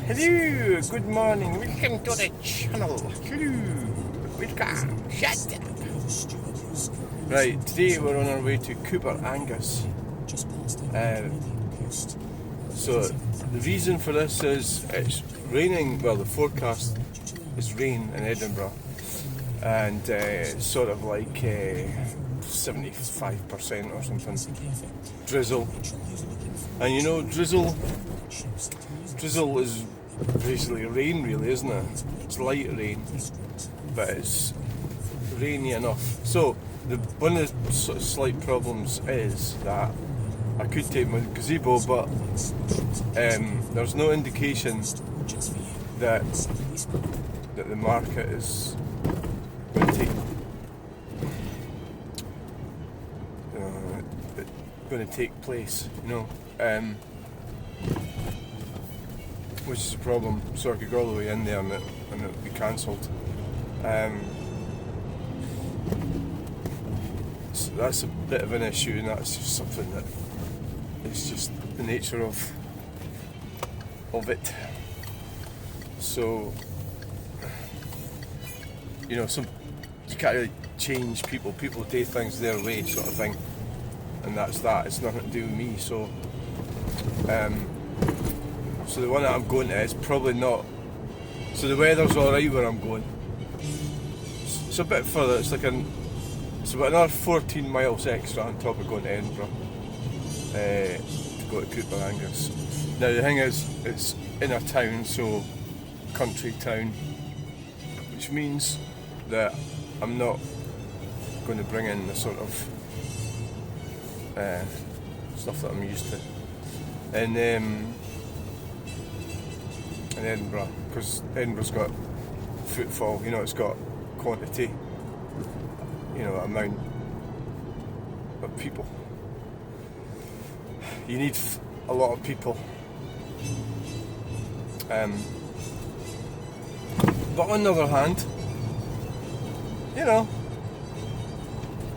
Hello, good morning, welcome to the channel. Hello, welcome, shut up. Right, today we're on our way to Cooper Angus. So the reason for this is it's raining, well the forecast is rain in Edinburgh, and it's sort of like 75% or something drizzle. And you know, drizzle is basically rain really, isn't it? It's light rain, but it's rainy enough. So one of the sort of slight problems is that I could take my gazebo, but there's no indication that the market is going to take place, you know, which is a problem. So I could go all the way in there and it would be cancelled. So that's a bit of an issue, and that's just something that is just the nature of it. So, you know, you can't really change people. People do things their way, sort of thing, and that's that. It's nothing to do with me. So, so the one that I'm going to is probably not. So the weather's all right where I'm going. It's a bit further. It's about another 14 miles extra on top of going to Edinburgh to go to Cooper Angus. Now the thing is, it's in a town, so country town, which means that I'm not going to bring in the sort of stuff that I'm used to in Edinburgh, because Edinburgh's got footfall, you know, it's got quantity, you know, amount of people. You need a lot of people. But on the other hand, you know,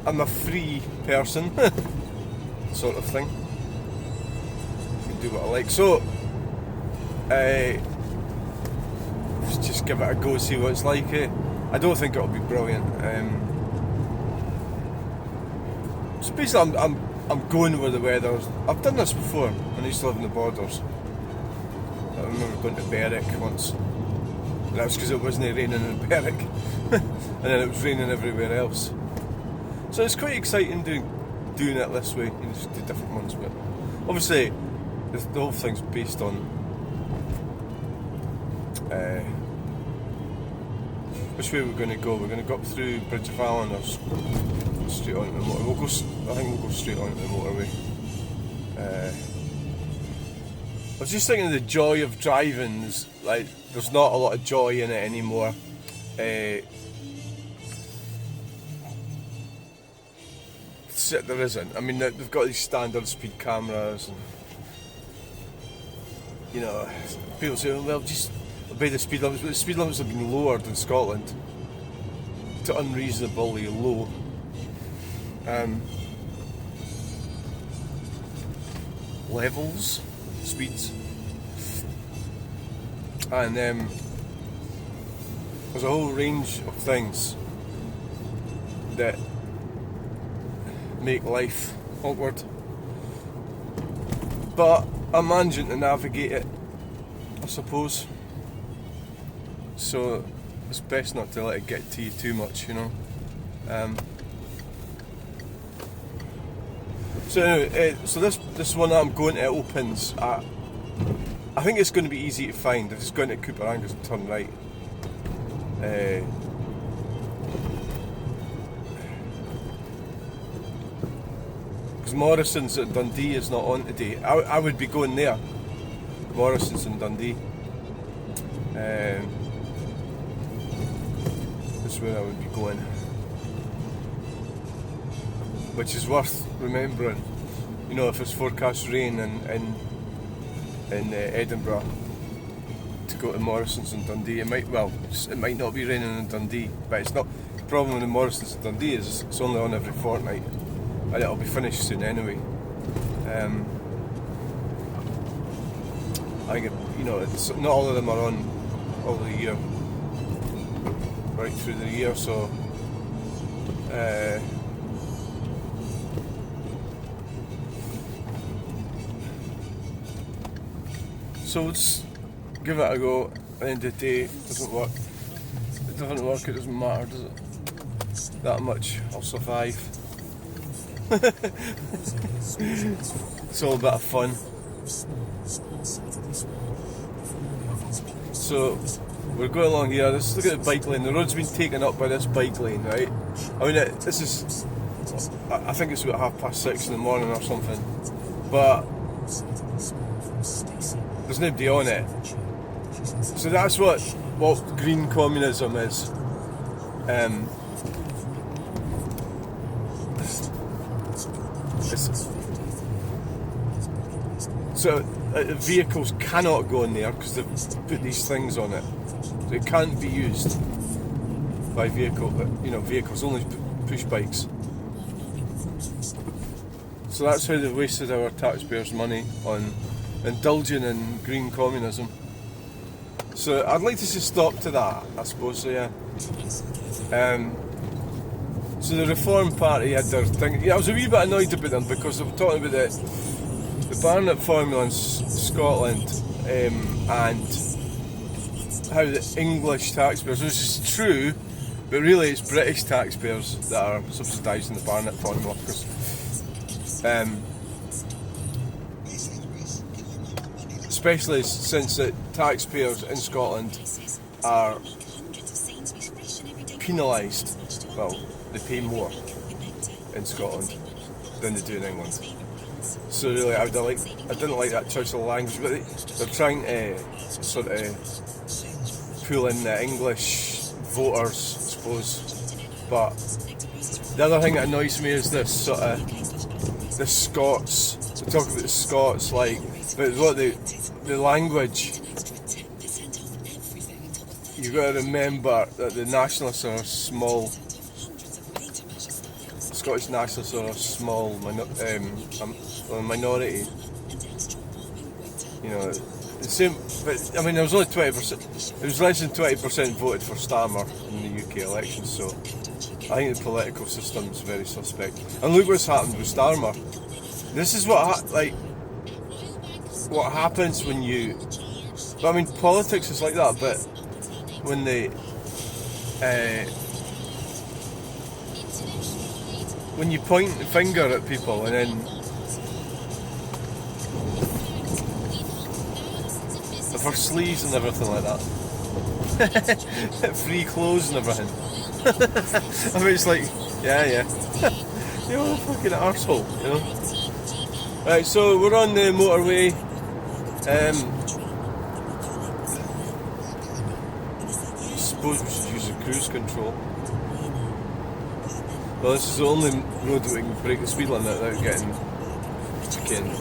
I'm a free person, sort of thing. I can do what I like. So, let's just give it a go, see what it's like. I don't think it'll be brilliant. So basically, I'm going where the weather's. I've done this before when I used to live in the Borders. I remember going to Berwick once, and that was because it wasn't raining in Berwick, and then it was raining everywhere else. So it's quite exciting doing it this way. You just do different ones, but obviously the whole thing's based on which way we're going to go. We're going to go up through Bridge of Allen or straight onto the motorway. I think we'll go straight onto the motorway. I was just thinking of the joy of driving. Like, there's not a lot of joy in it anymore. There isn't. I mean, they've got these standard speed cameras, and you know, people say, well, just obey the speed limits, but the speed limits have been lowered in Scotland to unreasonably low. Levels, speeds, and there's a whole range of things that make life awkward, but I'm managing to navigate it, I suppose. So it's best not to let it get to you too much, you know. So anyway, so this one that I'm going to opens at, I think it's going to be easy to find. If it's going to Cooper Angus and turn right. Because Morrison's at Dundee is not on today. I would be going there. Morrison's in Dundee. That's where I would be going. Which is worth remembering. You know, if it's forecast rain in Edinburgh, to go to Morrison's in Dundee, it might not be raining in Dundee, but it's not. The problem with the Morrison's in Dundee is it's only on every fortnight, and it'll be finished soon anyway. I think you know, it's not all of them are on all the year, right through the year. So so we'll just give it a go. At the end of the day, it doesn't work. It doesn't work. It doesn't matter, does it? That much, I'll survive. It's all a bit of fun. So we're going along here. Let's look at the bike lane. The road's been taken up by this bike lane, right? I mean, this is, I think it's about 6:30 in the morning or something, but there's nobody on it. So that's what green communism is. So vehicles cannot go in there because they've put these things on it. So it can't be used by vehicles, only push bikes. So that's how they've wasted our taxpayers' money on indulging in green communism. So I'd like to see stop to that, I suppose. So yeah. So the Reform Party had their thing. Yeah, I was a wee bit annoyed about them because they were talking about the Barnett formula in Scotland and how the English taxpayers, which is true, but really it's British taxpayers that are subsidising the Barnett formula because especially since the taxpayers in Scotland are penalised. Well, they pay more in Scotland than they do in England. So really, I didn't like that choice of language, but they're trying to sort of pull in the English voters, I suppose. But the other thing that annoys me is this sort of the Scots. They talk about the Scots like, but what the language. You've got to remember that the nationalists are small. Scottish nationalists are a small minority. You know, the same. But I mean, there was only 20%. It was less than 20% voted for Starmer in the UK elections. So I think the political system is very suspect. And look what's happened with Starmer. This is what happens when you. I mean, politics is like that, but when when you point the finger at people and then for sleeves and everything like that, free clothes and everything. I mean, it's like, yeah, you're a fucking arsehole, you know. Right, so we're on the motorway. Suppose we should use the cruise control. Well, this is the only road that we can break the speed limit without getting fucking.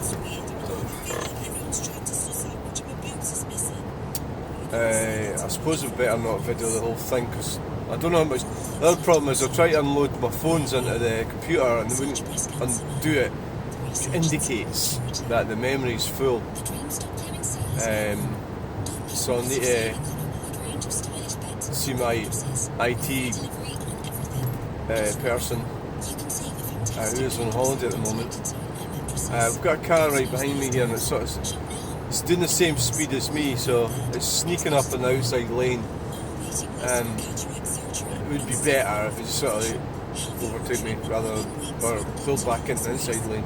I suppose we better not video the whole thing because I don't know how much. The other problem is I try to unload my phones into the computer and they wouldn't undo it, which indicates that the memory is full. So I need to see my IT person who is on holiday at the moment. I've got a car right behind me here and it's it's doing the same speed as me, so it's sneaking up in the outside lane. It would be better if it just sort of overtook me rather or pulled back into the inside lane.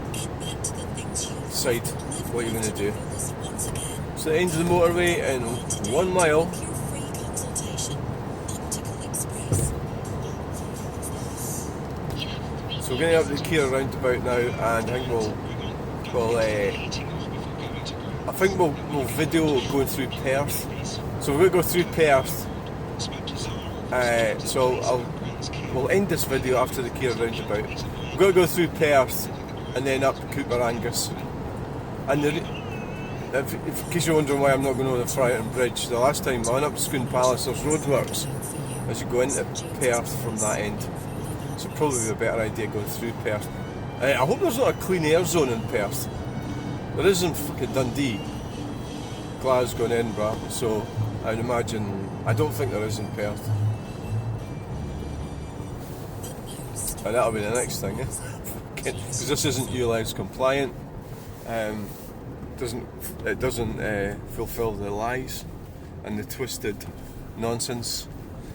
Decide what you're going to do. So the end of the motorway in 1 mile. So we're going to have the Kia roundabout now, and I think we'll video going through Perth. So we're going to go through Perth. We'll end this video after the Kia roundabout. We're going to go through Perth and then up Cooper Angus. And in case you're wondering why I'm not going over the Friarton Bridge, the last time I went up to Scone Palace, there's roadworks as you go into Perth from that end. So probably a better idea going through Perth. I hope there's not a clean air zone in Perth. There is in fucking Dundee. Glasgow and Edinburgh, so I'd imagine, I don't think there is in Perth. And that'll be the next thing, because this isn't ULEZ compliant. It doesn't fulfil the lies and the twisted nonsense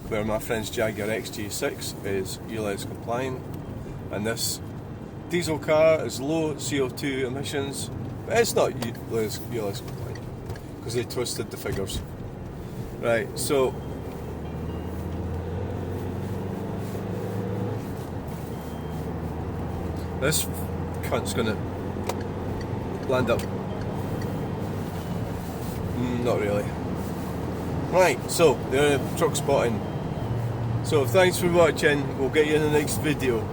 where my friend's Jaguar XJ6 is ULEZ compliant, and this diesel car is low CO2 emissions, but it's not ULEZ compliant because they twisted the figures. Right, so this cunt's gonna land up. Not really. Right, so the truck spotting. So thanks for watching. We'll get you in the next video.